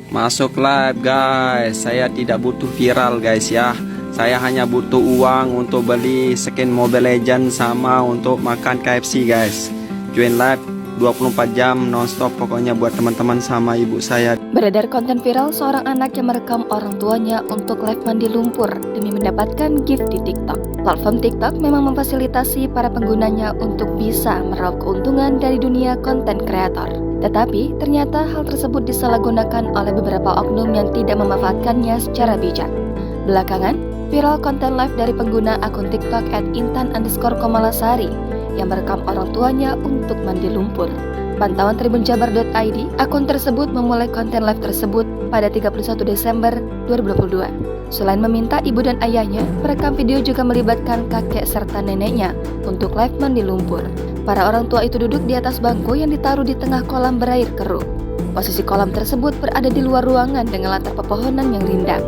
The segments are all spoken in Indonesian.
Masuk live guys. Saya tidak butuh viral guys ya. Saya hanya butuh uang untuk beli skin Mobile Legends sama untuk makan KFC guys. Join live 24 jam nonstop pokoknya buat teman-teman sama ibu saya. Beredar konten viral seorang anak yang merekam orang tuanya untuk live mandi lumpur demi mendapatkan gift di TikTok. Platform TikTok memang memfasilitasi para penggunanya untuk bisa meraup keuntungan dari dunia konten kreator. Tetapi ternyata hal tersebut disalahgunakan oleh beberapa oknum yang tidak memanfaatkannya secara bijak. Belakangan, viral konten live dari pengguna akun TikTok @intan_komalasari yang merekam orang tuanya untuk mandi lumpur. Pantauan tribunjabar.id, akun tersebut memulai konten live tersebut pada 31 Desember 2022. Selain meminta ibu dan ayahnya, perekam video juga melibatkan kakek serta neneknya untuk live mandi lumpur. Para orang tua itu duduk di atas bangku yang ditaruh di tengah kolam berair keruh. Posisi kolam tersebut berada di luar ruangan dengan latar pepohonan yang rindang.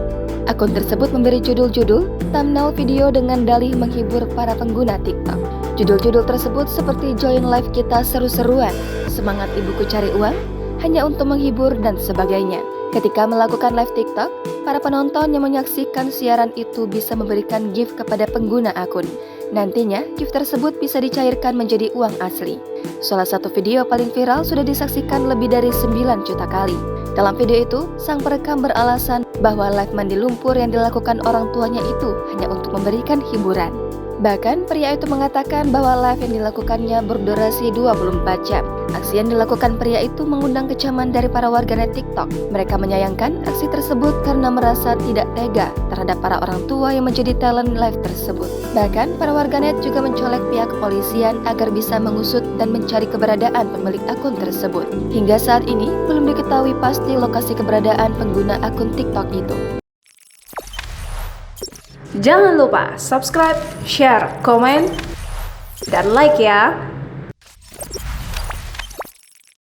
Akun tersebut memberi judul-judul, thumbnail video dengan dalih menghibur para pengguna TikTok. Judul-judul tersebut seperti join live kita seru-seruan, semangat ibuku cari uang, hanya untuk menghibur dan sebagainya. Ketika melakukan live TikTok, para penonton yang menyaksikan siaran itu bisa memberikan gift kepada pengguna akun. Nantinya, gift tersebut bisa dicairkan menjadi uang asli. Salah satu video paling viral sudah disaksikan lebih dari 9 juta kali. Dalam video itu, sang perekam beralasan bahwa live mandi lumpur yang dilakukan orang tuanya itu hanya untuk memberikan hiburan. Bahkan, pria itu mengatakan bahwa live yang dilakukannya berdurasi 24 jam. Aksi yang dilakukan pria itu mengundang kecaman dari para warganet TikTok. Mereka menyayangkan aksi tersebut karena merasa tidak tega terhadap para orang tua yang menjadi talent live tersebut. Bahkan, para warganet juga mencolek pihak kepolisian agar bisa mengusut dan mencari keberadaan pemilik akun tersebut. Hingga saat ini, belum diketahui pasti lokasi keberadaan pengguna akun TikTok itu. Jangan lupa subscribe, share, komen, dan like ya.